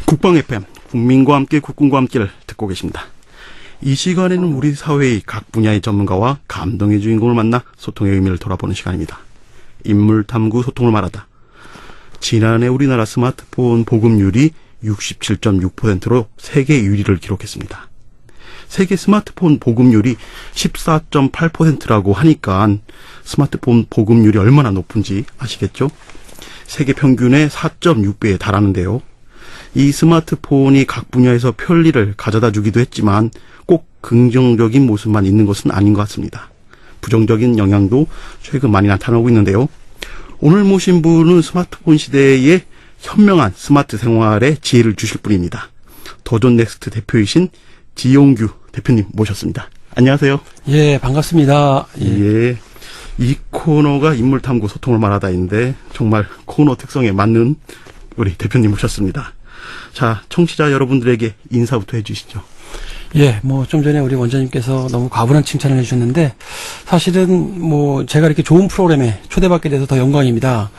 국방 FM, 국민과 함께 국군과 함께를 듣고 계십니다. 이 시간에는 우리 사회의 각 분야의 전문가와 감동의 주인공을 만나 소통의 의미를 돌아보는 시간입니다. 인물탐구 소통을 말하다. 지난해 우리나라 스마트폰 보급률이 67.6%로 세계 1위를 기록했습니다. 세계 스마트폰 보급률이 14.8%라고 하니까 스마트폰 보급률이 얼마나 높은지 아시겠죠? 세계 평균의 4.6배에 달하는데요. 이 스마트폰이 각 분야에서 편리를 가져다 주기도 했지만 꼭 긍정적인 모습만 있는 것은 아닌 것 같습니다. 부정적인 영향도 최근 많이 나타나고 있는데요. 오늘 모신 분은 스마트폰 시대의 현명한 스마트 생활에 지혜를 주실 분입니다. 더존넥스트 대표이신 지용규 대표님 모셨습니다. 안녕하세요. 예, 반갑습니다. 예. 이 코너가 인물탐구 소통을 말하다인데 정말 코너 특성에 맞는 우리 대표님 모셨습니다. 자, 청취자 여러분들에게 인사부터 해주시죠. 예, 좀 전에 우리 원장님께서 너무 과분한 칭찬을 해주셨는데, 사실은 제가 이렇게 좋은 프로그램에 초대받게 돼서 더 영광입니다.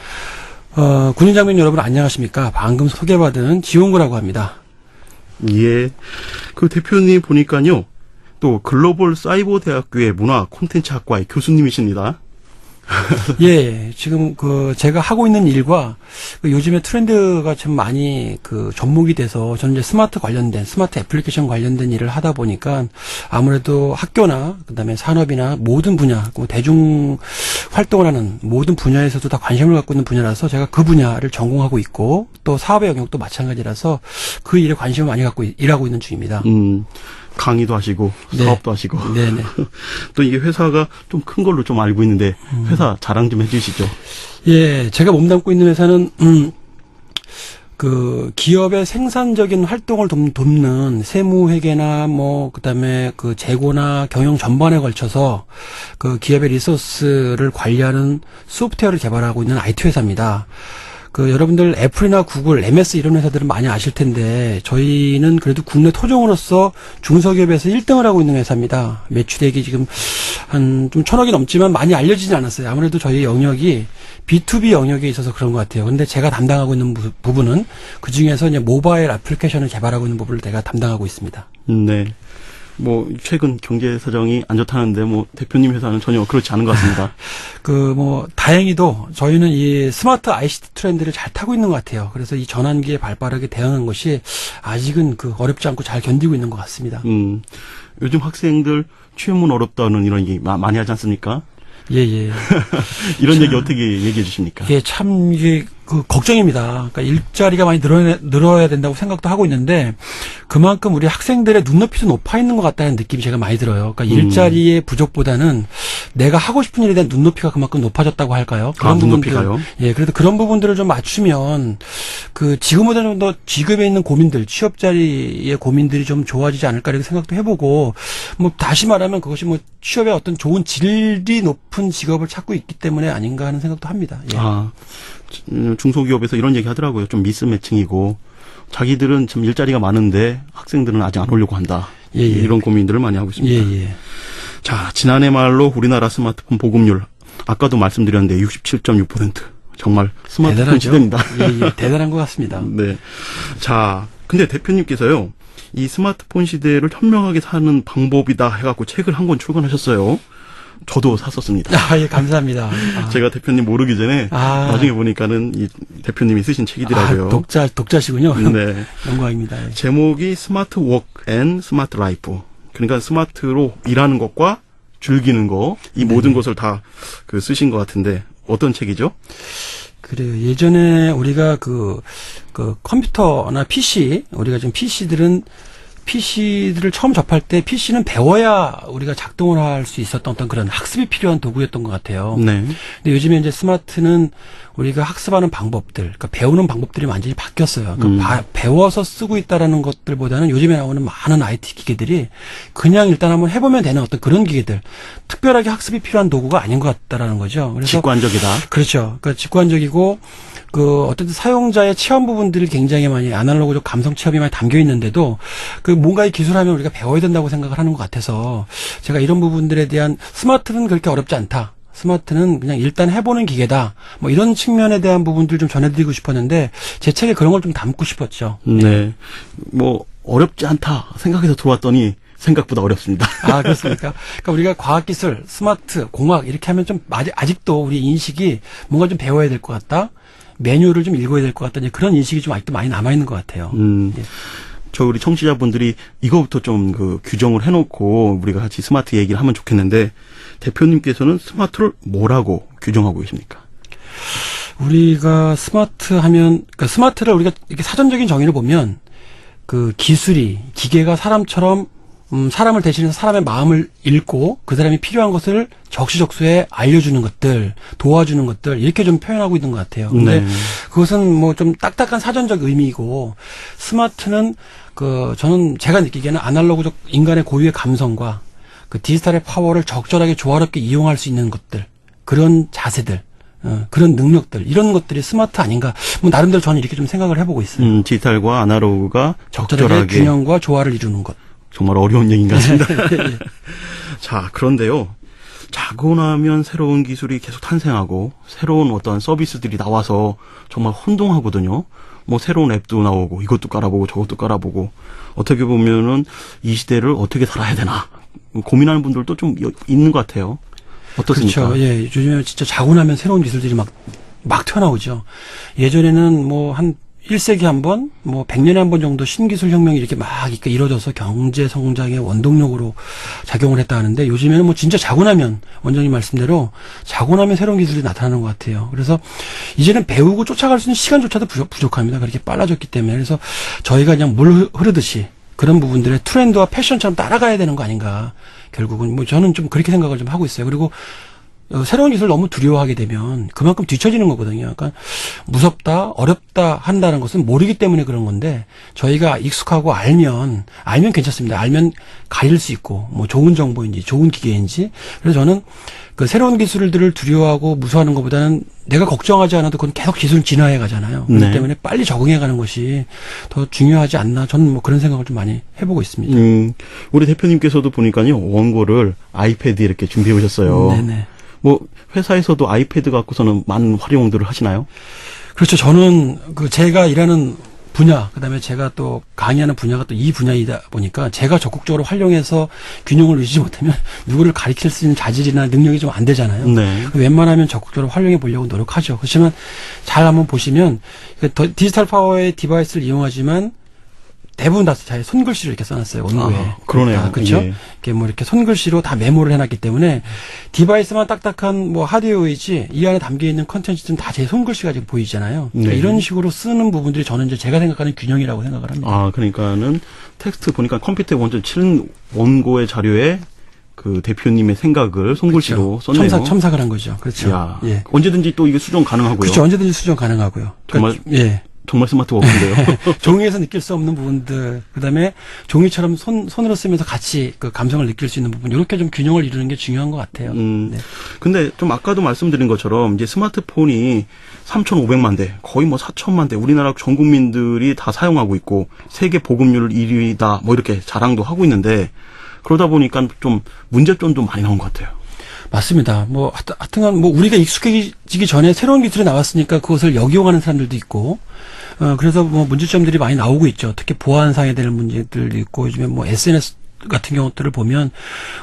군인장병 여러분 안녕하십니까? 방금 소개받은 지용구라고 합니다. 예. 그 대표님 보니까요, 또 글로벌 사이버 대학교의 문화 콘텐츠 학과의 교수님이십니다. 예, 지금 제가 하고 있는 일과 요즘에 트렌드가 참 많이 접목이 돼서 저는 이제 스마트 애플리케이션 관련된 일을 하다 보니까 아무래도 학교나 그다음에 산업이나 모든 분야, 대중 활동을 하는 모든 분야에서도 다 관심을 갖고 있는 분야라서 제가 그 분야를 전공하고 있고 또 사업의 영역도 마찬가지라서 그 일에 관심을 많이 갖고 일하고 있는 중입니다. 강의도 하시고 사업도 하시고. 네네. 또 이게 회사가 좀 큰 걸로 좀 알고 있는데 회사 자랑 좀 해주시죠. 예, 제가 몸담고 있는 회사는 기업의 생산적인 활동을 돕는 세무회계나 그다음에 재고나 경영 전반에 걸쳐서 기업의 리소스를 관리하는 소프트웨어를 개발하고 있는 IT 회사입니다. 여러분들 애플이나 구글, MS 이런 회사들은 많이 아실 텐데 저희는 그래도 국내 토종으로서 중소기업에서 1등을 하고 있는 회사입니다. 매출액이 지금 한 좀 1,000억이 넘지만 많이 알려지진 않았어요. 아무래도 저희 영역이 B2B 영역에 있어서 그런 것 같아요. 근데 제가 담당하고 있는 부분은 그중에서 이제 모바일 애플리케이션을 개발하고 있는 부분을 제가 담당하고 있습니다. 네. 최근 경제 사정이 안 좋다는데, 대표님 회사는 전혀 그렇지 않은 것 같습니다. 다행히도 저희는 이 스마트 ICT 트렌드를 잘 타고 있는 것 같아요. 그래서 이 전환기에 발빠르게 대응한 것이 아직은 어렵지 않고 잘 견디고 있는 것 같습니다. 요즘 학생들 취업문 어렵다는 이런 얘기 많이 하지 않습니까? 예. 이런 얘기 어떻게 얘기해 주십니까? 이게 걱정입니다. 그러니까 일자리가 많이 늘어야 된다고 생각도 하고 있는데 그만큼 우리 학생들의 눈높이도 높아 있는 것 같다는 느낌이 제가 많이 들어요. 그러니까 일자리의 부족보다는 내가 하고 싶은 일에 대한 눈높이가 그만큼 높아졌다고 할까요? 그런 눈높이가요? 예, 그래도 그런 부분들을 좀 맞추면 지금보다는 좀 더 직업에 있는 고민들, 취업자리의 고민들이 좀 좋아지지 않을까 이렇게 생각도 해보고 다시 말하면 그것이 취업의 어떤 좋은 질이 높은 직업을 찾고 있기 때문에 아닌가 하는 생각도 합니다. 예. 중소기업에서 이런 얘기 하더라고요. 좀 미스매칭이고 자기들은 참 일자리가 많은데 학생들은 아직 안 오려고 한다. 예. 이런 고민들을 많이 하고 있습니다. 예. 자, 지난해 말로 우리나라 스마트폰 보급률 아까도 말씀드렸는데 67.6%. 정말 스마트폰 대단하죠? 시대입니다. 예. 대단한 것 같습니다. 네. 자, 근데 대표님께서요. 이 스마트폰 시대를 현명하게 사는 방법이다 해갖고 책을 한 권 출간하셨어요. 저도 샀었습니다. 예, 감사합니다. 제가 대표님 모르기 전에 나중에 보니까는 이 대표님이 쓰신 책이더라고요. 독자시군요. 네. 영광입니다. 예. 제목이 스마트 워크 앤 스마트 라이프. 그러니까 스마트로 일하는 것과 즐기는 거, 이 모든 것을 다 쓰신 것 같은데 어떤 책이죠? 그래요. 예전에 우리가 컴퓨터나 PC, 우리가 지금 PC들을 처음 접할 때 PC는 배워야 우리가 작동을 할 수 있었던 어떤 그런 학습이 필요한 도구였던 것 같아요. 네. 근데 요즘에 이제 스마트는 우리가 학습하는 방법들, 그러니까 배우는 방법들이 완전히 바뀌었어요. 그러니까 배워서 쓰고 있다라는 것들보다는 요즘에 나오는 많은 IT 기계들이 그냥 일단 한번 해보면 되는 어떤 그런 기계들, 특별하게 학습이 필요한 도구가 아닌 것 같다라는 거죠. 그래서 직관적이다. 그렇죠. 그러니까 직관적이고 어쨌든 사용자의 체험 부분들이 굉장히 많이 아날로그적 감성 체험이 많이 담겨 있는데도 뭔가의 기술하면 우리가 배워야 된다고 생각을 하는 것 같아서 제가 이런 부분들에 대한 스마트는 그렇게 어렵지 않다. 스마트는 그냥 일단 해보는 기계다. 뭐 이런 측면에 대한 부분들 좀 전해드리고 싶었는데 제 책에 그런 걸 좀 담고 싶었죠. 네. 뭐 어렵지 않다 생각해서 들어왔더니 생각보다 어렵습니다. 아, 그렇습니까? 그러니까 우리가 과학기술, 스마트, 공학 이렇게 하면 좀 아직도 우리 인식이 뭔가 좀 배워야 될 것 같다. 매뉴얼을 좀 읽어야 될 것 같다. 이제 그런 인식이 좀 아직도 많이 남아있는 것 같아요. 예. 저 우리 청취자분들이 이거부터 좀 그 규정을 해놓고 우리가 같이 스마트 얘기를 하면 좋겠는데 대표님께서는 스마트를 뭐라고 규정하고 계십니까? 우리가 스마트 하면, 그러니까 스마트를 우리가 이렇게 사전적인 정의를 보면 그 기계가 사람처럼 사람을 대신해서 사람의 마음을 읽고 그 사람이 필요한 것을 적시적소에 알려주는 것들, 도와주는 것들 이렇게 좀 표현하고 있는 것 같아요. 근데 네. 그것은 뭐 좀 딱딱한 사전적 의미이고 스마트는 저는 제가 느끼기에는 아날로그적 인간의 고유의 감성과 그 디지털의 파워를 적절하게 조화롭게 이용할 수 있는 것들, 그런 자세들, 그런 능력들, 이런 것들이 스마트 아닌가. 뭐 나름대로 저는 이렇게 좀 생각을 해보고 있어요. 디지털과 아날로그가 적절하게 적절하게 균형과 조화를 이루는 것. 정말 어려운 얘기인 것 같습니다. 자, 그런데요. 자고 나면 새로운 기술이 계속 탄생하고 새로운 어떤 서비스들이 나와서 정말 혼동하거든요. 뭐 새로운 앱도 나오고 이것도 깔아보고 저것도 깔아보고 어떻게 보면은 이 시대를 어떻게 살아야 되나 고민하는 분들도 좀 있는 것 같아요. 어떻습니까? 그렇죠. 예, 요즘에 진짜 자고 나면 새로운 기술들이 막 튀어나오죠. 예전에는 뭐 한 1세기 한 번, 뭐 100년에 한 번 정도 신기술 혁명이 이렇게 막 이렇게 이루어져서 경제 성장의 원동력으로 작용을 했다 하는데 요즘에는 뭐 진짜 자고 나면 원장님 말씀대로 자고 나면 새로운 기술이 나타나는 것 같아요. 그래서 이제는 배우고 쫓아갈 수 있는 시간조차도 부족합니다. 그렇게 빨라졌기 때문에. 그래서 저희가 그냥 물 흐르듯이 그런 부분들의 트렌드와 패션처럼 따라가야 되는 거 아닌가. 결국은 뭐 저는 좀 그렇게 생각을 좀 하고 있어요. 그리고 새로운 기술을 너무 두려워하게 되면 그만큼 뒤처지는 거거든요. 그러니까 무섭다, 어렵다 한다는 것은 모르기 때문에 그런 건데 저희가 익숙하고 알면 괜찮습니다. 알면 가릴 수 있고 뭐 좋은 정보인지 좋은 기계인지. 그래서 저는 그 새로운 기술들을 두려워하고 무서워하는 것보다는 내가 걱정하지 않아도 그건 계속 기술 진화해 가잖아요. 그렇기 네. 때문에 빨리 적응해 가는 것이 더 중요하지 않나. 저는 뭐 그런 생각을 좀 많이 해보고 있습니다. 우리 대표님께서도 보니까요 원고를 아이패드에 이렇게 준비해 오셨어요. 네네. 뭐 회사에서도 아이패드 갖고서는 많은 활용들을 하시나요? 그렇죠. 저는 제가 일하는 분야, 그다음에 제가 또 강의하는 분야가 또 이 분야이다 보니까 제가 적극적으로 활용해서 균형을 유지지 못하면 누구를 가르칠 수 있는 자질이나 능력이 좀 안 되잖아요. 네. 웬만하면 적극적으로 활용해 보려고 노력하죠. 그렇지만 잘 한번 보시면 디지털 파워의 디바이스를 이용하지만 대부분 다 자기 손글씨로 이렇게 써놨어요, 원고에. 아, 그러네요. 그렇죠? 예. 이렇게 뭐 이렇게 손글씨로 다 메모를 해놨기 때문에 디바이스만 딱딱한 뭐 하드웨어이지 이 안에 담겨 있는 컨텐츠는 다 제 손글씨가 지금 보이잖아요. 그러니까 네. 이런 식으로 쓰는 부분들이 저는 이제 제가 생각하는 균형이라고 생각을 합니다. 아, 그러니까는 텍스트 보니까 컴퓨터에 먼저 치는 원고의 자료에 그 대표님의 생각을 손글씨로 그렇죠. 썼네요. 첨삭을 한 거죠. 그렇죠. 야, 예. 언제든지 또 이게 수정 가능하고요. 그렇죠. 언제든지 수정 가능하고요. 정말 예. 정말 스마트 워크인데요. 종이에서 느낄 수 없는 부분들, 그다음에 종이처럼 손으로 쓰면서 같이 그 감성을 느낄 수 있는 부분, 이렇게 좀 균형을 이루는 게 중요한 것 같아요. 네. 근데 좀 아까도 말씀드린 것처럼 이제 스마트폰이 3,500만 대, 거의 뭐 4천만 대, 우리나라 전 국민들이 다 사용하고 있고 세계 보급률 1위다, 뭐 이렇게 자랑도 하고 있는데 그러다 보니까 좀 문제점도 많이 나온 것 같아요. 맞습니다. 뭐 하여튼간 뭐 우리가 익숙해지기 전에 새로운 기술이 나왔으니까 그것을 역이용하는 사람들도 있고. 그래서 뭐 문제점들이 많이 나오고 있죠. 특히 보안상에 대한 문제들도 있고 요즘에 뭐 SNS 같은 경우들을 보면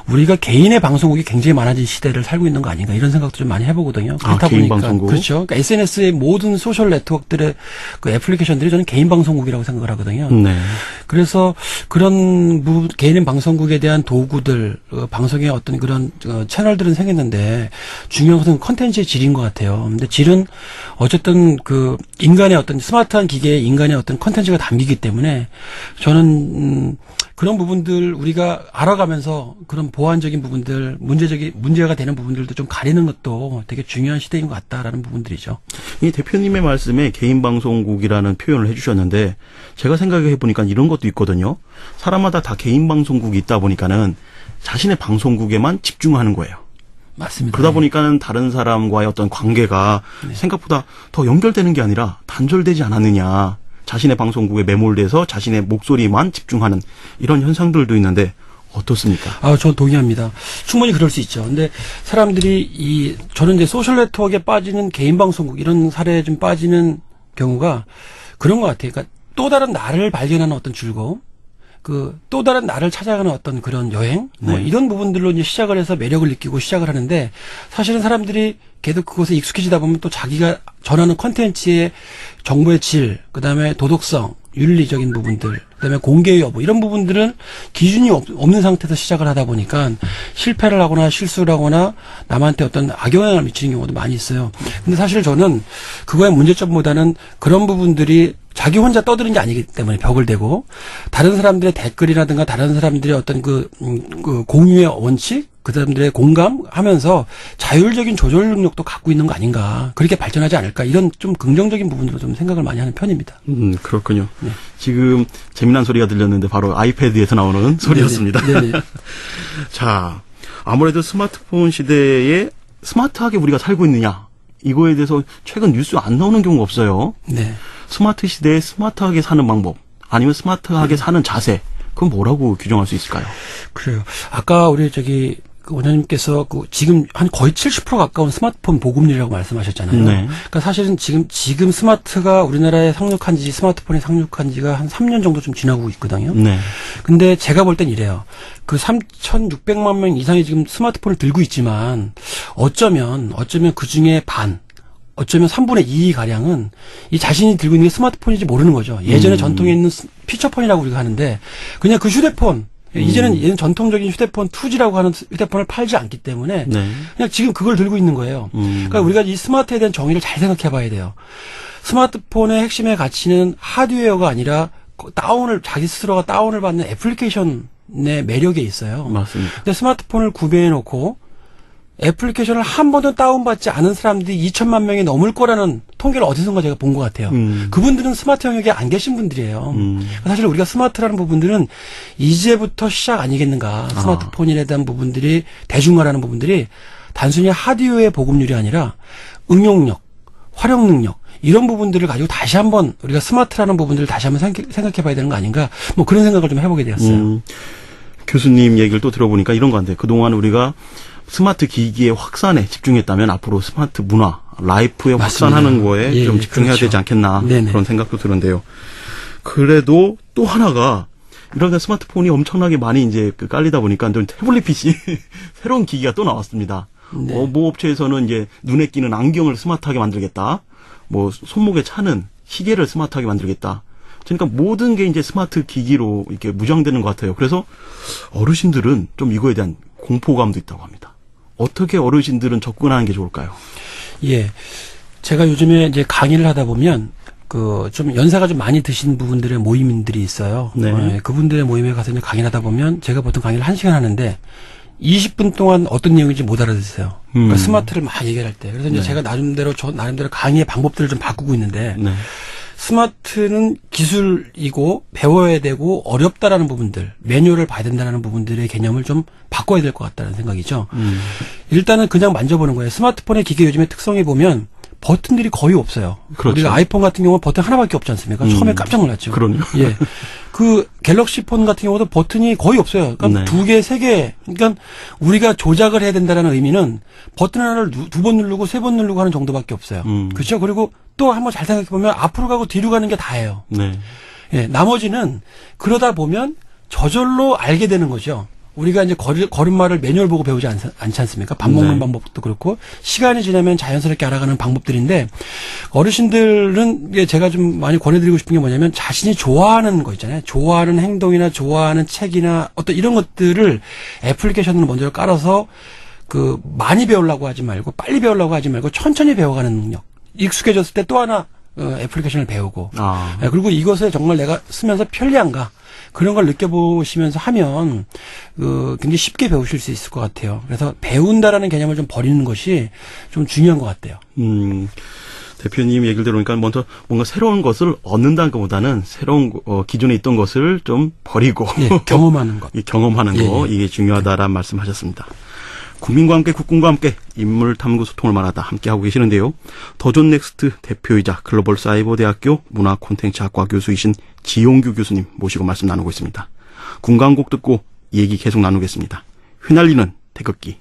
우리가 개인의 방송국이 굉장히 많아진 시대를 살고 있는 거 아닌가 이런 생각도 좀 많이 해보거든요. 그렇다 개인 보니까 방송국? 그렇죠. 그러니까 SNS의 모든 소셜 네트워크들의 그 애플리케이션들이 저는 개인 방송국이라고 생각을 하거든요. 네. 그래서 그런 개인 방송국에 대한 도구들, 방송의 어떤 그런 채널들은 생겼는데 중요한 것은 컨텐츠의 질인 것 같아요. 근데 질은 어쨌든 그 인간의 어떤 스마트한 기계에 인간의 어떤 컨텐츠가 담기기 때문에 저는 그런 부분들 우리가 알아가면서 그런 보완적인 부분들, 문제가 되는 부분들도 좀 가리는 것도 되게 중요한 시대인 것 같다라는 부분들이죠. 이 대표님의 말씀에 개인 방송국이라는 표현을 해주셨는데 제가 생각해 보니까 이런 것도 있거든요. 사람마다 다 개인 방송국이 있다 보니까는 자신의 방송국에만 집중하는 거예요. 맞습니다. 그러다 보니까는 다른 사람과의 어떤 관계가 생각보다 더 연결되는 게 아니라 단절되지 않았느냐. 자신의 방송국에 매몰돼서 자신의 목소리만 집중하는 이런 현상들도 있는데 어떻습니까? 전 동의합니다. 충분히 그럴 수 있죠. 근데 사람들이 저는 이제 소셜 네트워크에 빠지는 개인 방송국 이런 사례에 좀 빠지는 경우가 그런 것 같아요. 그러니까 또 다른 나를 발견하는 어떤 즐거움, 또 다른 나를 찾아가는 어떤 그런 여행, 뭐 네. 이런 부분들로 이제 시작을 해서 매력을 느끼고 시작을 하는데 사실은 사람들이 계속 그것에 익숙해지다 보면 또 자기가 전하는 컨텐츠의 정보의 질, 그다음에 도덕성, 윤리적인 부분들, 그다음에 공개 여부 이런 부분들은 기준이 없는 상태에서 시작을 하다 보니까 실패를 하거나 실수를 하거나 남한테 어떤 악영향을 미치는 경우도 많이 있어요. 근데 사실 저는 그거의 문제점보다는 그런 부분들이 자기 혼자 떠드는 게 아니기 때문에 벽을 대고 다른 사람들의 댓글이라든가 다른 사람들의 어떤 그 공유의 원칙, 그 사람들의 공감하면서 자율적인 조절 능력도 갖고 있는 거 아닌가, 그렇게 발전하지 않을까, 이런 좀 긍정적인 부분으로 좀 생각을 많이 하는 편입니다. 그렇군요. 네. 지금 재미난 소리가 들렸는데 바로 아이패드에서 나오는 소리였습니다. 네네. 자, 아무래도 스마트폰 시대에 스마트하게 우리가 살고 있느냐, 이거에 대해서 최근 뉴스 안 나오는 경우가 없어요. 네. 스마트 시대에 스마트하게 사는 방법, 아니면 스마트하게 사는 자세, 그건 뭐라고 규정할 수 있을까요? 그래요. 아까 우리 원장님께서 지금 한 거의 70% 가까운 스마트폰 보급률이라고 말씀하셨잖아요. 네. 그러니까 사실은 지금 스마트가 우리나라에 스마트폰이 상륙한 지가 한 3년 정도 좀 지나고 있거든요. 네. 근데 제가 볼 땐 이래요. 3,600만 명 이상이 지금 스마트폰을 들고 있지만 어쩌면 그 중에 어쩌면 3분의 2 가량은 이 자신이 들고 있는 게 스마트폰인지 모르는 거죠. 예전에 전통에 있는 피처폰이라고 우리가 하는데 그냥 그 휴대폰, 이제는 얘는 전통적인 휴대폰 2G라고 하는 휴대폰을 팔지 않기 때문에 네. 그냥 지금 그걸 들고 있는 거예요. 그러니까 우리가 이 스마트에 대한 정의를 잘 생각해 봐야 돼요. 스마트폰의 핵심의 가치는 하드웨어가 아니라 자기 스스로가 다운을 받는 애플리케이션의 매력에 있어요. 맞습니다. 근데 스마트폰을 구매해 놓고 애플리케이션을 한 번도 다운받지 않은 사람들이 2천만 명이 넘을 거라는 통계를 어디선가 제가 본 것 같아요. 그분들은 스마트 영역에 안 계신 분들이에요. 사실 우리가 스마트라는 부분들은 이제부터 시작 아니겠는가. 스마트폰에 대한 부분들이, 대중화라는 부분들이 단순히 하드웨어의 보급률이 아니라 응용력, 활용 능력, 이런 부분들을 가지고 다시 한번 우리가 스마트라는 부분들을 다시 한번 생각해 봐야 되는 거 아닌가. 뭐 그런 생각을 좀 해보게 되었어요. 교수님 얘기를 또 들어보니까 이런 거 같아요. 그동안 우리가 스마트 기기의 확산에 집중했다면 앞으로 스마트 문화, 라이프에 맞습니다. 확산하는 거에 예, 좀 집중해야 그렇죠. 되지 않겠나. 네네. 그런 생각도 드는데요. 그래도 또 하나가 이런 스마트폰이 엄청나게 많이 이제 깔리다 보니까 또 태블릿 PC 새로운 기기가 또 나왔습니다. 네. 모 업체에서는 이제 눈에 끼는 안경을 스마트하게 만들겠다. 뭐 손목에 차는 시계를 스마트하게 만들겠다. 그러니까 모든 게 이제 스마트 기기로 이렇게 무장되는 것 같아요. 그래서 어르신들은 좀 이거에 대한 공포감도 있다고 합니다. 어떻게 어르신들은 접근하는 게 좋을까요? 예. 제가 요즘에 이제 강의를 하다 보면 좀 연세가 좀 많이 드신 부분들의 모임들이 있어요. 네. 그분들의 모임에 가서 이제 강의를 하다 보면 제가 보통 강의를 1시간 하는데 20분 동안 어떤 내용인지 못 알아듣으세요. 그러니까 스마트를 막 얘기할 때. 그래서 이제 네. 제가 나름대로 강의의 방법들을 좀 바꾸고 있는데 네. 스마트는 기술이고 배워야 되고 어렵다라는 부분들, 매뉴얼을 봐야 된다는 부분들의 개념을 좀 바꿔야 될 것 같다는 생각이죠. 일단은 그냥 만져보는 거예요. 스마트폰의 기계 요즘에 특성에 보면 버튼들이 거의 없어요. 그렇죠. 우리가 아이폰 같은 경우는 버튼 하나밖에 없지 않습니까? 처음에 깜짝 놀랐죠. 그럼요. 예. 갤럭시 폰 같은 경우도 버튼이 거의 없어요. 그러니까 네. 2개, 3개. 그러니까 우리가 조작을 해야 된다는 의미는 버튼 하나를 2번 누르고 3번 누르고 하는 정도밖에 없어요. 그렇죠? 그리고 또 한번 잘 생각해 보면 앞으로 가고 뒤로 가는 게 다예요. 네. 예. 나머지는 그러다 보면 저절로 알게 되는 거죠. 우리가 이제 걸음마를 매뉴얼 보고 배우지 않지 않습니까? 밥 먹는 네. 방법도 그렇고 시간이 지나면 자연스럽게 알아가는 방법들인데 어르신들은 이게 제가 좀 많이 권해드리고 싶은 게 뭐냐면 자신이 좋아하는 거 있잖아요. 좋아하는 행동이나 좋아하는 책이나 어떤 이런 것들을 애플리케이션으로 먼저 깔아서 많이 배우려고 하지 말고 빨리 배우려고 하지 말고 천천히 배워가는 능력. 익숙해졌을 때 또 하나 애플리케이션을 배우고 예, 그리고 이것을 정말 내가 쓰면서 편리한가 그런 걸 느껴보시면서 하면 굉장히 쉽게 배우실 수 있을 것 같아요. 그래서 배운다라는 개념을 좀 버리는 것이 좀 중요한 것 같아요. 대표님 얘기를 들어보니까 먼저 뭔가 새로운 것을 얻는다는 것보다는 새로운 기존에 있던 것을 좀 버리고 예, 경험하는 것. 경험하는 거 예. 이게 중요하다라는 말씀하셨습니다. 국민과 함께 국군과 함께 인물 탐구 소통을 말하다 함께 하고 계시는데요. 더존 넥스트 대표이자 글로벌 사이버대학교 문화 콘텐츠학과 교수이신 지용규 교수님 모시고 말씀 나누고 있습니다. 군광곡 듣고 얘기 계속 나누겠습니다. 휘날리는 태극기.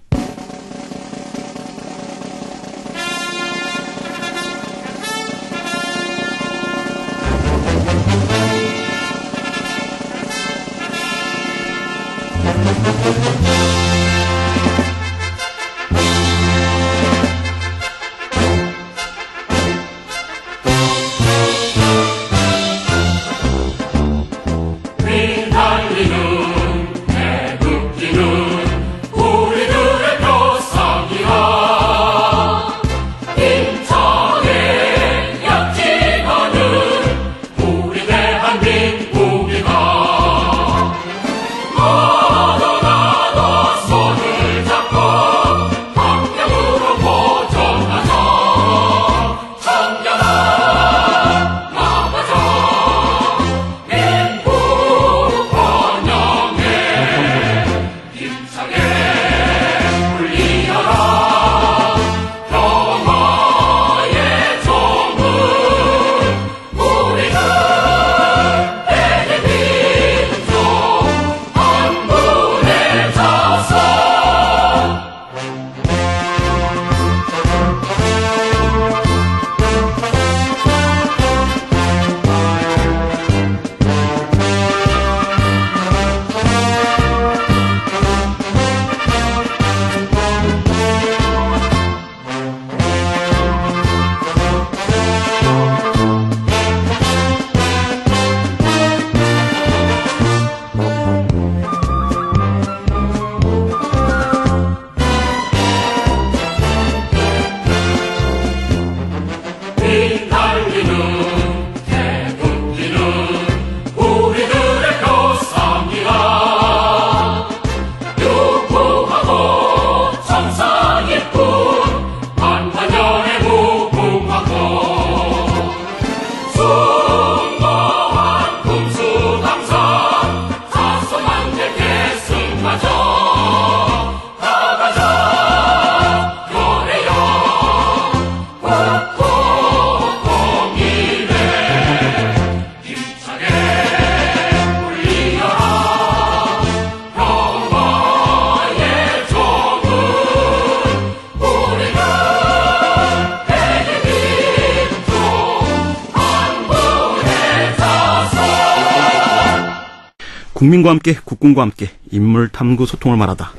국민과 함께 국군과 함께 인물 탐구 소통을 말하다.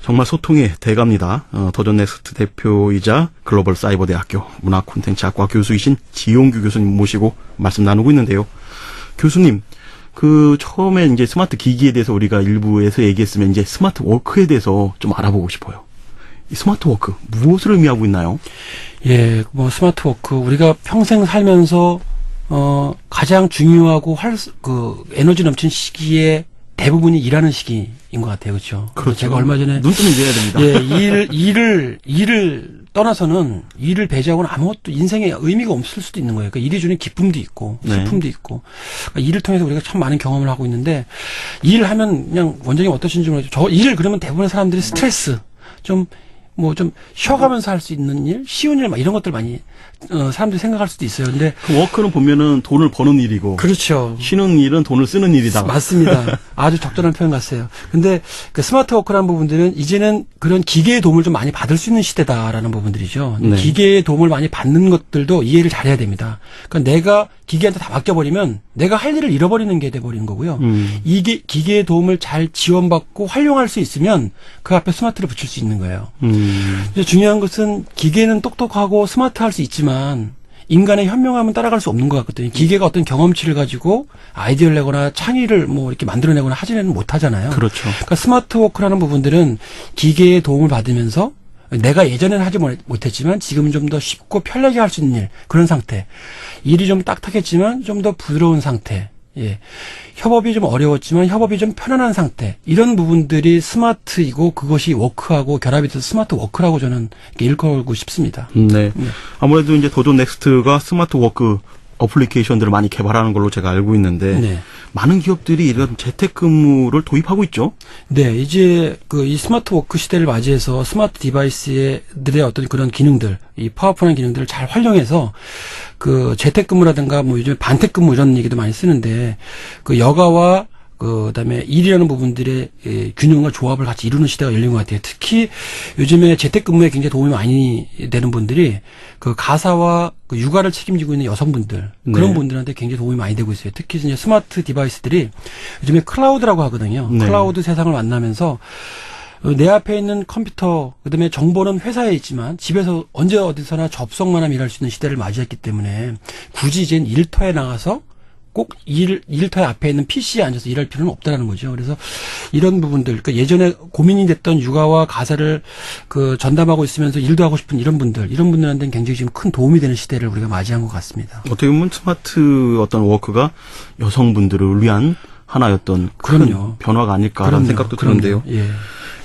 정말 소통의 대가입니다. 도전 넥스트 대표이자 글로벌 사이버대학교 문화 콘텐츠학과 교수이신 지용규 교수님 모시고 말씀 나누고 있는데요. 교수님, 처음에 이제 스마트 기기에 대해서 우리가 일부에서 얘기했으면 이제 스마트 워크에 대해서 좀 알아보고 싶어요. 이 스마트 워크, 무엇을 의미하고 있나요? 예, 스마트 워크, 우리가 평생 살면서 가장 중요하고 에너지 넘치는 시기에 대부분이 일하는 시기인 것 같아요. 그렇죠? 그렇죠. 제가 얼마 전에 눈 뜨면 일해야 됩니다. 예, 일을 떠나서는 일을 배제하고는 아무것도 인생에 의미가 없을 수도 있는 거예요. 그러니까 일이 주는 기쁨도 있고 슬픔도 있고 그러니까 일을 통해서 우리가 참 많은 경험을 하고 있는데 일을 하면 그냥 원장님 어떠신지 모르겠죠. 저 일을 그러면 대부분의 사람들이 스트레스 좀 쉬어가면서 할 수 있는 일, 쉬운 일, 이런 것들 많이, 사람들이 생각할 수도 있어요. 근데. 그 워크는 보면은 돈을 버는 일이고. 그렇죠. 쉬는 일은 돈을 쓰는 일이다. 맞습니다. 아주 적절한 표현 같아요. 근데 그 스마트 워크라는 부분들은 이제는 그런 기계의 도움을 좀 많이 받을 수 있는 시대다라는 부분들이죠. 네. 기계의 도움을 많이 받는 것들도 이해를 잘해야 됩니다. 그러니까 내가 기계한테 다 맡겨버리면 내가 할 일을 잃어버리는 게 돼버리는 거고요. 이게 기계의 도움을 잘 지원받고 활용할 수 있으면 그 앞에 스마트를 붙일 수 있는 거예요. 이제 중요한 것은 기계는 똑똑하고 스마트할 수 있지만 인간의 현명함은 따라갈 수 없는 것 같거든요. 기계가 어떤 경험치를 가지고 아이디어를 내거나 창의를 이렇게 만들어내거나 하지는 못하잖아요. 그렇죠. 그러니까 스마트 워크라는 부분들은 기계의 도움을 받으면서 내가 예전에는 하지 못했지만 지금은 좀 더 쉽고 편하게 할 수 있는 일, 그런 상태. 일이 좀 딱딱했지만 좀 더 부드러운 상태. 예. 협업이 좀 어려웠지만 협업이 좀 편안한 상태. 이런 부분들이 스마트이고 그것이 워크하고 결합이 돼서 스마트 워크라고 저는 일컬고 싶습니다. 네. 아무래도 이제 도전 넥스트가 스마트 워크 어플리케이션들을 많이 개발하는 걸로 제가 알고 있는데 네. 많은 기업들이 이런 재택근무를 도입하고 있죠. 네, 이제 이 스마트 워크 시대를 맞이해서 스마트 디바이스들의 어떤 그런 기능들, 이 파워풀한 기능들을 잘 활용해서 재택근무라든가 요즘에 반택근무 이런 얘기도 많이 쓰는데 여가와 그다음에 일이라는 부분들의 균형과 조합을 같이 이루는 시대가 열린 것 같아요. 특히 요즘에 재택근무에 굉장히 도움이 많이 되는 분들이 그 가사와 그 육아를 책임지고 있는 여성분들 그런 네. 분들한테 굉장히 도움이 많이 되고 있어요. 특히 이제 스마트 디바이스들이 요즘에 클라우드라고 하거든요. 네. 클라우드 세상을 만나면서 내 앞에 있는 컴퓨터, 그다음에 정보는 회사에 있지만 집에서 언제 어디서나 접속만 하면 일할 수 있는 시대를 맞이했기 때문에 굳이 이제 일터에 나가서 꼭 일터에 앞에 있는 PC에 앉아서 일할 필요는 없다라는 거죠. 그래서 이런 부분들, 그러니까 예전에 고민이 됐던 육아와 가사를 그 전담하고 있으면서 일도 하고 싶은 이런 분들한테는 굉장히 지금 큰 도움이 되는 시대를 우리가 맞이한 것 같습니다. 어떻게 보면 스마트 어떤 워크가 여성분들을 위한 하나의 어떤 큰 그럼요. 변화가 아닐까라는 생각도 드는데요. 예.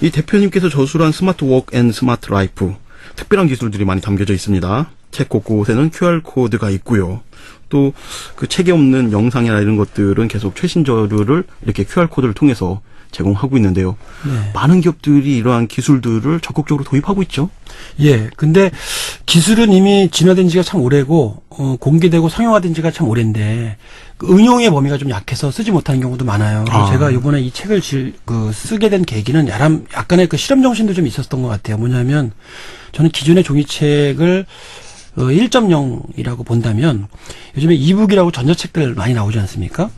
이 대표님께서 저술한 스마트 워크 앤 스마트 라이프 특별한 기술들이 많이 담겨져 있습니다. 책 곳곳에는 QR코드가 있고요. 또 그 책에 없는 영상이나 이런 것들은 계속 최신 자료를 이렇게 QR코드를 통해서 제공하고 있는데요. 네. 많은 기업들이 이러한 기술들을 적극적으로 도입하고 있죠. 예. 근데 기술은 이미 진화된 지가 참 오래고, 공개되고 상용화된 지가 참 오랜데, 그 응용의 범위가 좀 약해서 쓰지 못하는 경우도 많아요. 그래서 아. 제가 이번에 이 책을 쓰게 된 계기는 약간의 그 실험 정신도 좀 있었던 것 같아요. 뭐냐면, 저는 기존의 종이책을 1.0이라고 본다면, 요즘에 이북이라고 전자책들 많이 나오지 않습니까?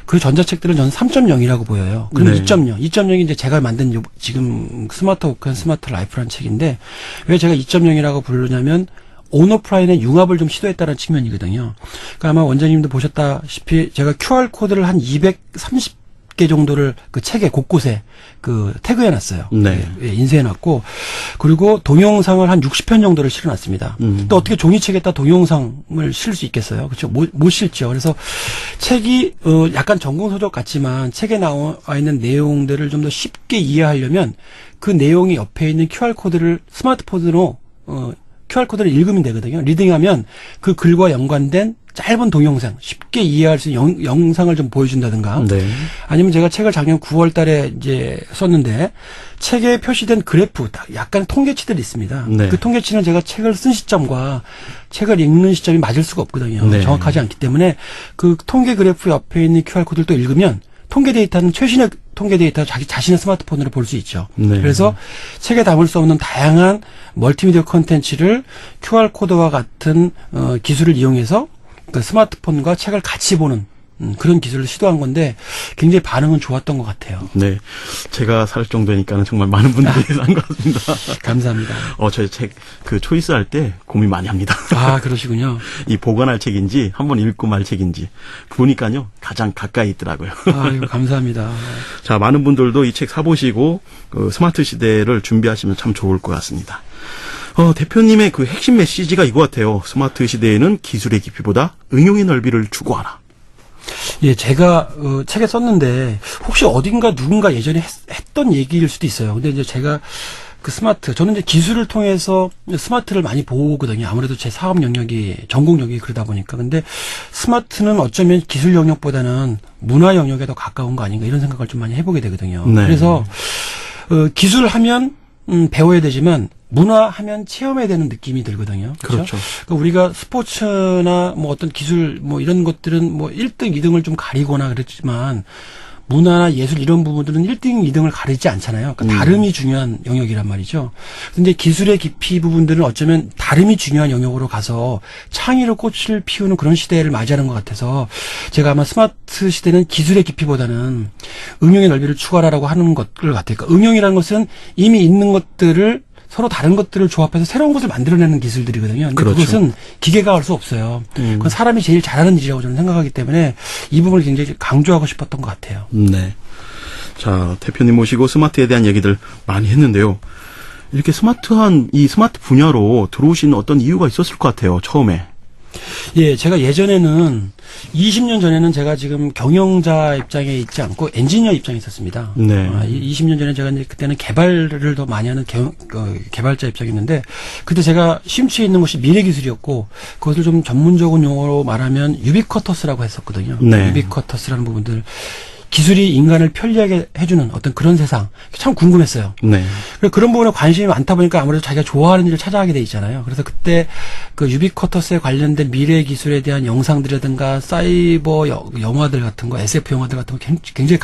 그 전자책들은 저는 3.0이라고 보여요. 그럼 네. 2.0이 이제 제가 만든 지금 스마트 워크 스마트 라이프라는 책인데 왜 제가 2.0이라고 부르냐면 온오프라인의 융합을 좀 시도했다는 측면이거든요. 그러니까 아마 원장님도 보셨다시피 제가 QR코드를 한 230개 정도를 그 책에 곳곳에 그 태그해놨어요. 네. 예, 인쇄해놨고 그리고 동영상을 한 60편 정도를 실어놨습니다. 또 어떻게 종이책에다 동영상을 실을 수 있겠어요? 그렇죠? 못 실죠. 그래서 책이 약간 전공서적 같지만 책에 나와 있는 내용들을 좀 더 쉽게 이해하려면 그 내용이 옆에 있는 QR코드를 스마트폰으로 QR코드를 읽으면 되거든요. 리딩하면 그 글과 연관된 짧은 동영상, 쉽게 이해할 수 있는 영상을 좀 보여준다든가. 네. 아니면 제가 책을 작년 9월 달에 이제 썼는데, 책에 표시된 그래프, 약간 통계치들이 있습니다. 네. 그 통계치는 제가 책을 쓴 시점과 책을 읽는 시점이 맞을 수가 없거든요. 네. 정확하지 않기 때문에 그 통계 그래프 옆에 있는 QR코드를 또 읽으면 통계 데이터는 최신의 통계 데이터 자기 자신의 스마트폰으로 볼 수 있죠. 네. 그래서 책에 담을 수 없는 다양한 멀티미디어 콘텐츠를 QR코드와 같은 기술을 이용해서 그 스마트폰과 책을 같이 보는 그런 기술을 시도한 건데 굉장히 반응은 좋았던 것 같아요. 네. 제가 살 정도니까는 정말 많은 분들이 산 것 같습니다. 감사합니다. 저희 책 그 초이스 할 때 고민 많이 합니다. 아, 그러시군요. 이 보관할 책인지 한번 읽고 말 책인지 보니까요 가장 가까이 있더라고요. 아유, 감사합니다. 자, 많은 분들도 이 책 사보시고 그 스마트 시대를 준비하시면 참 좋을 것 같습니다. 대표님의 그 핵심 메시지가 이거 같아요. 스마트 시대에는 기술의 깊이보다 응용의 넓이를 추구하라. 예, 제가 책에 썼는데 혹시 어딘가 누군가 예전에 했던 얘기일 수도 있어요. 근데 이제 제가 그 저는 이제 기술을 통해서 스마트를 많이 보거든요. 아무래도 제 사업 영역이 전공 영역이 그러다 보니까. 근데 스마트는 어쩌면 기술 영역보다는 문화 영역에 더 가까운 거 아닌가 이런 생각을 좀 많이 해보게 되거든요. 네. 그래서 기술하면 배워야 되지만 문화하면 체험해야 되는 느낌이 들거든요. 그렇죠. 그러니까 우리가 스포츠나 뭐 어떤 기술 뭐 이런 것들은 뭐 1등, 2등을 좀 가리거나 그랬지만 문화나 예술 이런 부분들은 1등, 2등을 가리지 않잖아요. 그러니까 다름이 중요한 영역이란 말이죠. 근데 기술의 깊이 부분들은 어쩌면 다름이 중요한 영역으로 가서 창의로 꽃을 피우는 그런 시대를 맞이하는 것 같아서 제가 아마 스마트 시대는 기술의 깊이보다는 응용의 넓이를 추구하라고 하는 것 같아요. 그러니까 응용이라는 것은 이미 있는 것들을 서로 다른 것들을 조합해서 새로운 것을 만들어내는 기술들이거든요. 근데 그렇죠. 그것은 기계가 할 수 없어요. 그건 사람이 제일 잘하는 일이라고 저는 생각하기 때문에 이 부분을 굉장히 강조하고 싶었던 것 같아요. 네. 자, 대표님 모시고 스마트에 대한 얘기들 많이 했는데요. 이렇게 스마트한 이 스마트 분야로 들어오신 어떤 이유가 있었을 것 같아요. 처음에. 예, 제가 예전에는 20년 전에는 제가 지금 경영자 입장에 있지 않고 엔지니어 입장에 있었습니다. 네. 20년 전에 제가 이제 그때는 개발을 더 많이 하는 개발자 입장이었는데 그때 제가 심취해 있는 것이 미래 기술이었고 그것을 좀 전문적인 용어로 말하면 유비쿼터스라고 했었거든요. 네. 유비쿼터스라는 부분들 기술이 인간을 편리하게 해주는 어떤 그런 세상 참 궁금했어요. 네. 그런 부분에 관심이 많다 보니까 아무래도 자기가 좋아하는 일을 찾아가게 돼 있잖아요. 그래서 그때 그 유비쿼터스에 관련된 미래 기술에 대한 영상들이라든가 사이버 영화들 같은 거, SF 영화들 같은 거 굉장히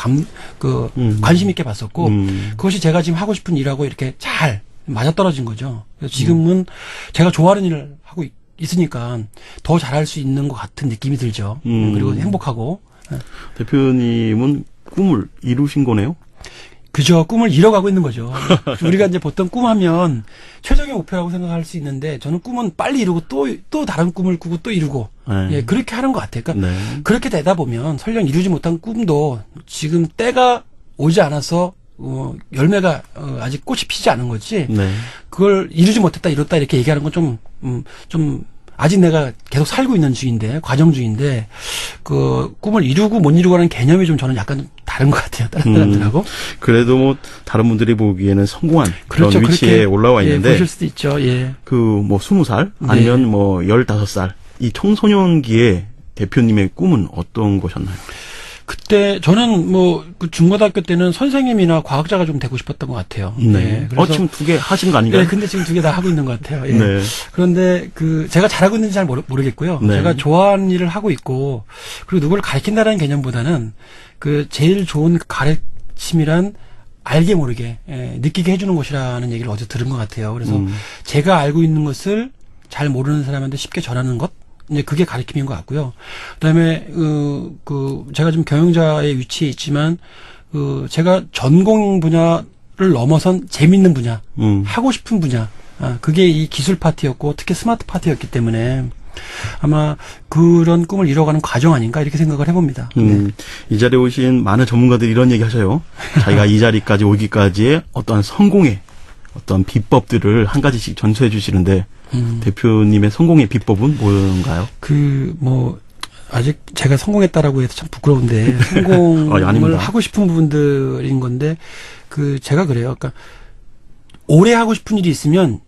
관심 있게 봤었고 그것이 제가 지금 하고 싶은 일하고 이렇게 잘 맞아떨어진 거죠. 그래서 지금은 제가 좋아하는 일을 하고 있으니까 더 잘할 수 있는 것 같은 느낌이 들죠. 그리고 행복하고. 대표님은 꿈을 이루신 거네요? 그죠. 꿈을 이뤄가고 있는 거죠. 우리가 이제 보통 꿈하면 최종의 목표라고 생각할 수 있는데 저는 꿈은 빨리 이루고 또 다른 꿈을 꾸고 또 이루고 네. 예, 그렇게 하는 것 같아요. 그러니까 네. 그렇게 되다 보면 설령 이루지 못한 꿈도 지금 때가 오지 않아서 열매가 아직 꽃이 피지 않은 거지. 네. 그걸 이루지 못했다 이뤘다 이렇게 얘기하는 건 좀 아직 내가 계속 살고 있는 중인데 과정 중인데 그 꿈을 이루고 못 이루고 하는 개념이 좀 저는 약간 다른 것 같아요. 다른 사람들하고. 그래도 뭐 다른 분들이 보기에는 성공한 그렇죠. 그런 위치에 그렇게, 올라와 예, 있는데 보실 수도 있죠. 예. 그 뭐 20살 아니면 네. 뭐 15살 이 청소년기에 대표님의 꿈은 어떤 것이었나요? 그때 저는 그 중고등학교 때는 선생님이나 과학자가 좀 되고 싶었던 것 같아요. 네. 예, 그래서 지금 2개 하신 거 아닌가요? 네, 근데 지금 2개 다 하고 있는 것 같아요. 예. 네. 그런데 제가 잘하고 있는지 잘 모르겠고요. 네. 제가 좋아하는 일을 하고 있고, 그리고 누구를 가르친다는 개념보다는 제일 좋은 가르침이란 알게 모르게, 느끼게 해주는 곳이라는 얘기를 어제 들은 것 같아요. 그래서 제가 알고 있는 것을 잘 모르는 사람한테 쉽게 전하는 것? 이제 그게 가르침인 것 같고요. 그다음에 제가 지금 경영자의 위치에 있지만 제가 전공 분야를 넘어선 재밌는 분야, 하고 싶은 분야, 그게 이 기술 파트였고 특히 스마트 파트였기 때문에 아마 그런 꿈을 이뤄가는 과정 아닌가 이렇게 생각을 해봅니다. 네. 이 자리에 오신 많은 전문가들이 이런 얘기 하셔요. 자기가 이 자리까지 오기까지의 어떠한 성공의 어떤 비법들을 한 가지씩 전수해 주시는데 대표님의 성공의 비법은 뭔가요? 아직 제가 성공했다라고 해서 참 부끄러운데, 성공을 아닙니다. 하고 싶은 부분들인 건데, 제가 그래요. 그러니까, 오래 하고 싶은 일이 있으면,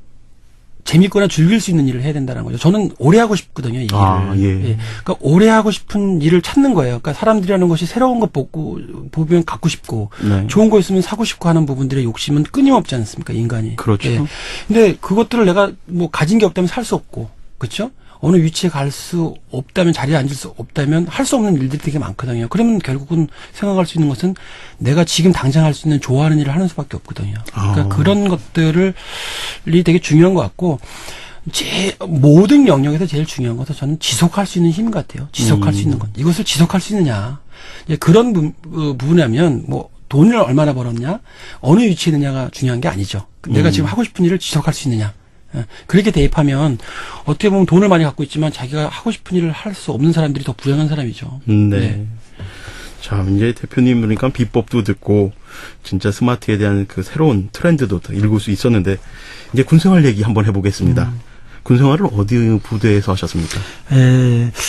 재밌거나 즐길 수 있는 일을 해야 된다는 거죠. 저는 오래 하고 싶거든요, 이 일을. 예. 예. 그러니까 오래 하고 싶은 일을 찾는 거예요. 그러니까 사람들이라는 것이 새로운 것 보면 갖고 싶고, 네. 좋은 거 있으면 사고 싶고 하는 부분들의 욕심은 끊임없지 않습니까, 인간이. 그렇죠. 예. 근데 그것들을 내가 가진 게 없다면 살 수 없고, 그렇죠? 어느 위치에 갈 수 없다면, 자리에 앉을 수 없다면 할 수 없는 일들이 되게 많거든요. 그러면 결국은 생각할 수 있는 것은 내가 지금 당장 할 수 있는 좋아하는 일을 하는 수밖에 없거든요. 그러니까 그런 것들이 되게 중요한 것 같고, 모든 영역에서 제일 중요한 것은 저는 지속할 수 있는 힘 같아요. 지속할 수 있는 것. 이것을 지속할 수 있느냐. 그런 부분이라면 돈을 얼마나 벌었냐, 어느 위치에 있느냐가 중요한 게 아니죠. 내가 지금 하고 싶은 일을 지속할 수 있느냐. 그렇게 대입하면 어떻게 보면 돈을 많이 갖고 있지만 자기가 하고 싶은 일을 할 수 없는 사람들이 더 불행한 사람이죠. 네. 자, 이제 대표님 그러니까 비법도 듣고 진짜 스마트에 대한 그 새로운 트렌드도 읽을 수 있었는데 이제 군생활 얘기 한번 해보겠습니다. 군생활을 어디 부대에서 하셨습니까?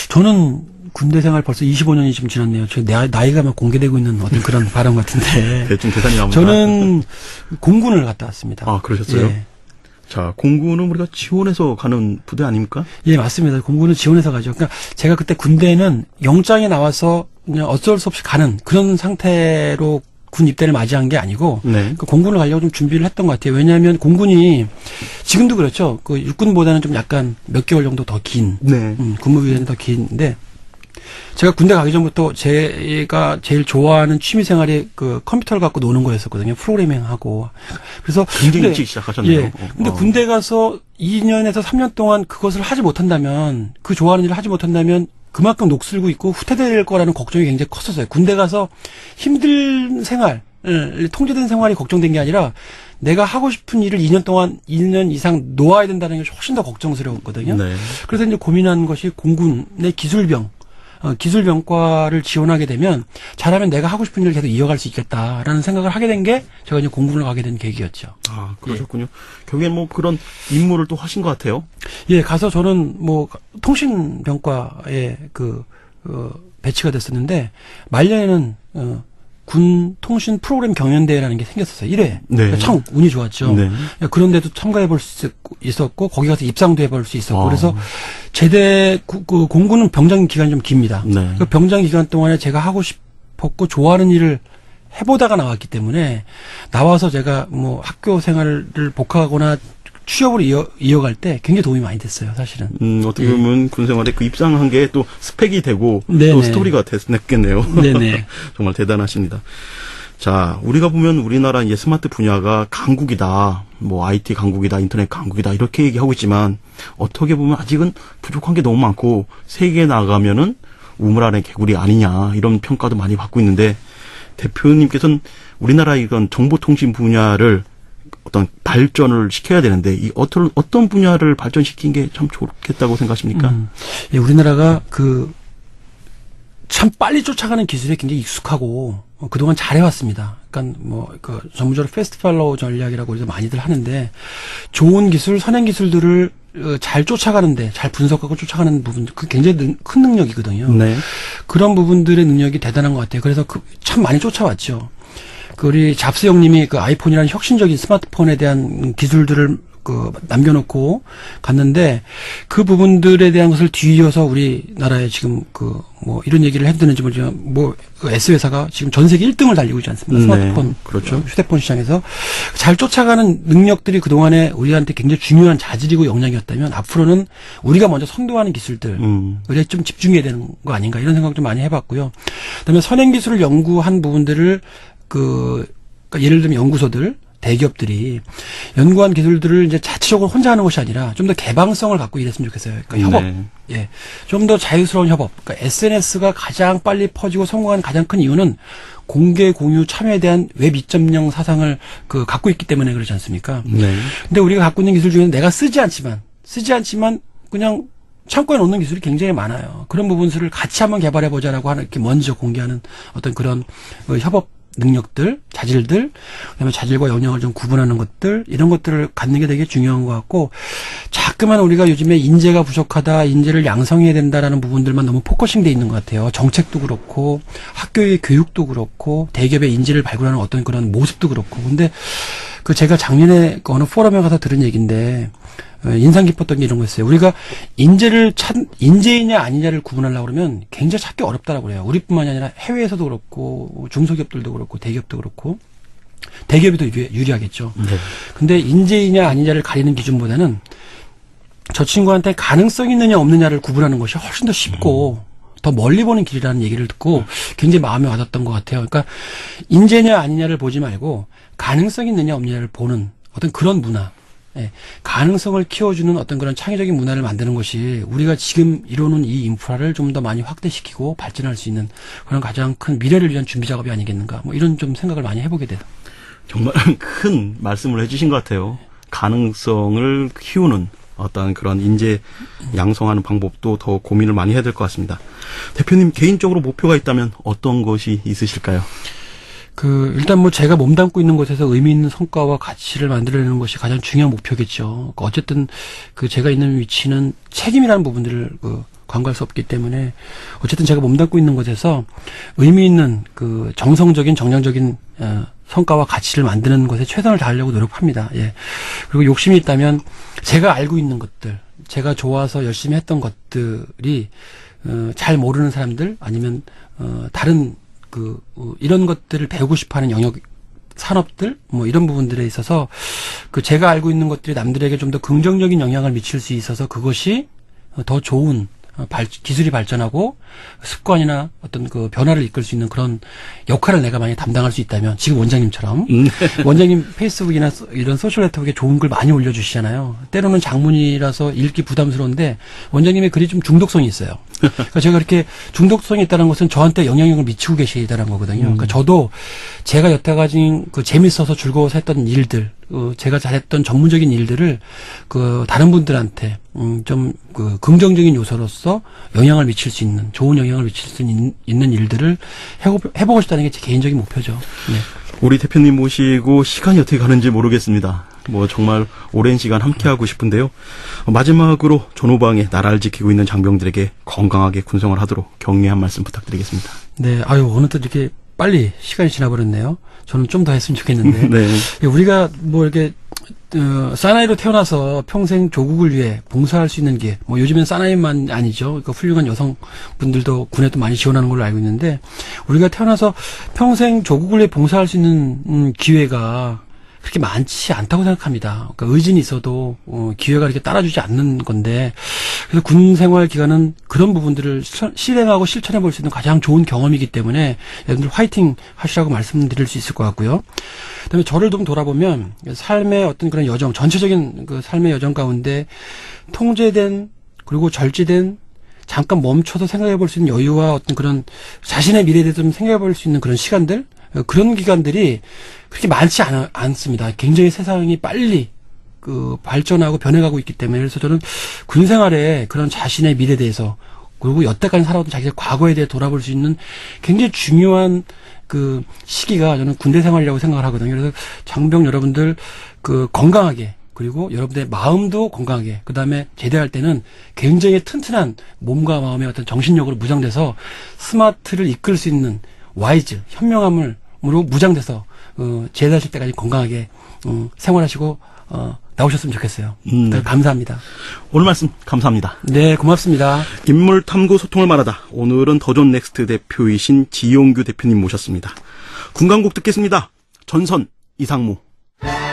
저는 군대 생활 벌써 25년이 지금 지났네요. 제 나이가 막 공개되고 있는 어떤 그런 발언 같은데. 대충 계산이 나옵니다. 저는 공군을 갔다 왔습니다. 아, 그러셨어요? 예. 자, 공군은 우리가 지원해서 가는 부대 아닙니까? 예, 맞습니다. 공군은 지원해서 가죠. 그러니까 제가 그때 군대는 영장이 나와서 그냥 어쩔 수 없이 가는 그런 상태로 군 입대를 맞이한 게 아니고 네. 그 공군을 가려고 좀 준비를 했던 것 같아요. 왜냐하면 공군이 지금도 그렇죠. 육군보다는 좀 약간 몇 개월 정도 더 긴 네. 근무 기간이 더 긴데 제가 군대 가기 전부터 제가 제일 좋아하는 취미 생활이 컴퓨터를 갖고 노는 거였었거든요. 프로그래밍하고. 그래서 굉장히 일찍 시작하셨네요. 예. 근데 군대 가서 2년에서 3년 동안 그것을 하지 못한다면, 그 좋아하는 일을 하지 못한다면 그만큼 녹슬고 있고 후퇴될 거라는 걱정이 굉장히 컸었어요. 군대 가서 힘든 생활, 통제된 생활이 걱정된 게 아니라 내가 하고 싶은 일을 2년 이상 놓아야 된다는 것이 훨씬 더 걱정스러웠거든요. 네. 그래서 이제 고민한 것이 공군의 기술병과를 지원하게 되면 잘하면 내가 하고 싶은 일을 계속 이어갈 수 있겠다라는 생각을 하게 된 게 제가 이제 공군을 가게 된 계기였죠. 아, 그러셨군요. 결국엔 그런 임무를 또 하신 것 같아요. 예, 가서 저는 통신병과에 배치가 됐었는데 말년에는 군 통신 프로그램 경연대회라는 게 생겼었어요. 1회. 네. 참 운이 좋았죠. 네. 그런데도 참가해 볼 수 있었고 거기 가서 입상도 해볼 수 있었고 그래서 제대 공군은 병장 기간이 좀 깁니다. 네. 그 병장 기간 동안에 제가 하고 싶었고 좋아하는 일을 해보다가 나왔기 때문에 나와서 제가 뭐 학교 생활을 복학하거나 취업을 이어갈 때 굉장히 도움이 많이 됐어요, 사실은. 어떻게 보면 군 생활에 그 입상한 게 또 스펙이 되고 네네. 또 스토리가 됐겠네요. 네네. 정말 대단하십니다. 자, 우리가 보면 우리나라 이제 스마트 분야가 강국이다, 뭐 IT 강국이다, 인터넷 강국이다 이렇게 얘기하고 있지만 어떻게 보면 아직은 부족한 게 너무 많고 세계에 나가면은 우물 안에 개구리 아니냐 이런 평가도 많이 받고 있는데 대표님께서는 우리나라 이런 정보통신 분야를 어떤 발전을 시켜야 되는데 이 어떤 분야를 발전시킨 게 참 좋겠다고 생각하십니까? 예, 우리나라가 참 빨리 쫓아가는 기술에 굉장히 익숙하고 그동안 잘해왔습니다. 그러니까 그 전문적으로 패스트 팔로우 전략이라고 해서 많이들 하는데 좋은 기술, 선행 기술들을 잘 쫓아가는데 잘 분석하고 쫓아가는 부분 그 굉장히 큰 능력이거든요. 네. 그런 부분들의 능력이 대단한 것 같아요. 그래서 참 많이 쫓아왔죠. 우리 잡스 형님이 그 아이폰이라는 혁신적인 스마트폰에 대한 기술들을 남겨놓고 갔는데 그 부분들에 대한 것을 뒤이어서 우리나라에 지금 이런 얘기를 해도 되는지 모르지만 S회사가 지금 전 세계 1등을 달리고 있지 않습니까? 스마트폰, 네, 그렇죠. 휴대폰 시장에서 잘 쫓아가는 능력들이 그동안에 우리한테 굉장히 중요한 자질이고 역량이었다면 앞으로는 우리가 먼저 선도하는 기술들 우리가 좀 집중해야 되는 거 아닌가 이런 생각 좀 많이 해봤고요. 그다음에 선행 기술을 연구한 부분들을 그러니까 예를 들면 연구소들 대기업들이 연구한 기술들을 이제 자체적으로 혼자 하는 것이 아니라 좀 더 개방성을 갖고 일했으면 좋겠어요. 그러니까 협업. 네. 예. 좀 더 자유스러운 협업. 그러니까 SNS가 가장 빨리 퍼지고 성공한 가장 큰 이유는 공개 공유 참여에 대한 웹 2.0 사상을 갖고 있기 때문에 그렇지 않습니까? 네. 근데 우리가 갖고 있는 기술 중에는 내가 쓰지 않지만 그냥 창고에 놓는 기술이 굉장히 많아요. 그런 부분들을 같이 한번 개발해 보자라고 하는 이렇게 먼저 공개하는 어떤 그런 협업 능력들, 자질들, 그다음에 자질과 역량을 좀 구분하는 것들, 이런 것들을 갖는 게 되게 중요한 것 같고, 자꾸만 우리가 요즘에 인재가 부족하다, 인재를 양성해야 된다라는 부분들만 너무 포커싱 돼 있는 것 같아요. 정책도 그렇고, 학교의 교육도 그렇고, 대기업의 인재를 발굴하는 어떤 그런 모습도 그렇고. 근데 제가 작년에 어느 포럼에 가서 들은 얘기인데, 인상 깊었던 게 이런 거였어요. 우리가 인재이냐 아니냐를 구분하려고 그러면 굉장히 찾기 어렵다라고 그래요. 우리뿐만이 아니라 해외에서도 그렇고 중소기업들도 그렇고 대기업도 그렇고 대기업이 더 유리하겠죠. 네. 근데 인재이냐 아니냐를 가리는 기준보다는 저 친구한테 가능성 있느냐 없느냐를 구분하는 것이 훨씬 더 쉽고 더 멀리 보는 길이라는 얘기를 듣고 굉장히 마음에 와닿았던 것 같아요. 그러니까 인재냐 아니냐를 보지 말고 가능성 있느냐 없느냐를 보는 어떤 그런 문화. 예, 가능성을 키워주는 어떤 그런 창의적인 문화를 만드는 것이 우리가 지금 이루는 이 인프라를 좀 더 많이 확대시키고 발전할 수 있는 그런 가장 큰 미래를 위한 준비 작업이 아니겠는가. 이런 좀 생각을 많이 해보게 돼요. 정말 큰 말씀을 해주신 것 같아요. 가능성을 키우는 어떤 그런 인재 양성하는 방법도 더 고민을 많이 해야 될 것 같습니다. 대표님 개인적으로 목표가 있다면 어떤 것이 있으실까요? 일단 제가 몸담고 있는 곳에서 의미 있는 성과와 가치를 만들어내는 것이 가장 중요한 목표겠죠. 어쨌든 제가 있는 위치는 책임이라는 부분들을 관과할 수 없기 때문에 어쨌든 제가 몸담고 있는 곳에서 의미 있는 정성적인 정량적인 성과와 가치를 만드는 것에 최선을 다하려고 노력합니다. 예. 그리고 욕심이 있다면 제가 알고 있는 것들, 제가 좋아서 열심히 했던 것들이 잘 모르는 사람들 아니면 다른 이런 것들을 배우고 싶어하는 영역 산업들 이런 부분들에 있어서 제가 알고 있는 것들이 남들에게 좀 더 긍정적인 영향을 미칠 수 있어서 그것이 더 좋은 기술이 발전하고 습관이나 어떤 변화를 이끌 수 있는 그런 역할을 내가 많이 담당할 수 있다면 지금 원장님처럼 원장님 페이스북이나 이런 소셜 네트워크에 좋은 글 많이 올려주시잖아요. 때로는 장문이라서 읽기 부담스러운데 원장님의 글이 좀 중독성이 있어요. 그러니까 제가 이렇게 중독성이 있다는 것은 저한테 영향력을 미치고 계시다는 거거든요. 그러니까 저도 제가 여태까지 재밌어서 즐거워서 했던 일들, 제가 잘했던 전문적인 일들을 다른 분들한테 좀 긍정적인 요소로서 영향을 미칠 수 있는 좋은 영향을 미칠 수 있는 일들을 해보고 싶다는 게 제 개인적인 목표죠. 네. 우리 대표님 모시고 시간이 어떻게 가는지 모르겠습니다. 정말 오랜 시간 함께하고 싶은데요. 마지막으로 전후방에 나라를 지키고 있는 장병들에게 건강하게 군생활 하도록 격려한 말씀 부탁드리겠습니다. 네, 어느덧 이렇게 빨리 시간이 지나버렸네요. 저는 좀 더 했으면 좋겠는데. 네. 우리가 뭐 이렇게 사나이로 태어나서 평생 조국을 위해 봉사할 수 있는 게, 뭐 요즘엔 사나이만 아니죠. 그러니까 훌륭한 여성분들도 군에도 많이 지원하는 걸로 알고 있는데, 우리가 태어나서 평생 조국을 위해 봉사할 수 있는 기회가 그렇게 많지 않다고 생각합니다. 그러니까 의진이 있어도 기회가 이렇게 따라주지 않는 건데, 그래서 군 생활 기간은 그런 부분들을 실행하고 실천해 볼 수 있는 가장 좋은 경험이기 때문에 여러분들 화이팅 하시라고 말씀드릴 수 있을 것 같고요. 그다음에 저를 좀 돌아보면 삶의 어떤 그런 여정, 전체적인 그 삶의 여정 가운데 통제된 그리고 절제된, 잠깐 멈춰서 생각해 볼 수 있는 여유와 어떤 그런 자신의 미래에 대해서 좀 생각해 볼 수 있는 그런 시간들, 그런 기간들이 그렇게 많지 않습니다. 굉장히 세상이 빨리 발전하고 변해가고 있기 때문에, 그래서 저는 군 생활에 그런 자신의 미래에 대해서, 그리고 여태까지 살아왔던 자기의 과거에 대해 돌아볼 수 있는 굉장히 중요한 그 시기가 저는 군대 생활이라고 생각을 하거든요. 그래서 장병 여러분들 건강하게, 그리고 여러분들의 마음도 건강하게, 그 다음에 제대할 때는 굉장히 튼튼한 몸과 마음의 어떤 정신력으로 무장돼서 스마트를 이끌 수 있는 와이즈, 현명함으로 무장돼서 제대하실 때까지 건강하게 생활하시고 나오셨으면 좋겠어요. 감사합니다. 오늘 말씀 감사합니다. 네, 고맙습니다. 인물 탐구 소통을 말하다. 오늘은 더존 넥스트 대표이신 지용규 대표님 모셨습니다. 군강곡 듣겠습니다. 전선 이상무.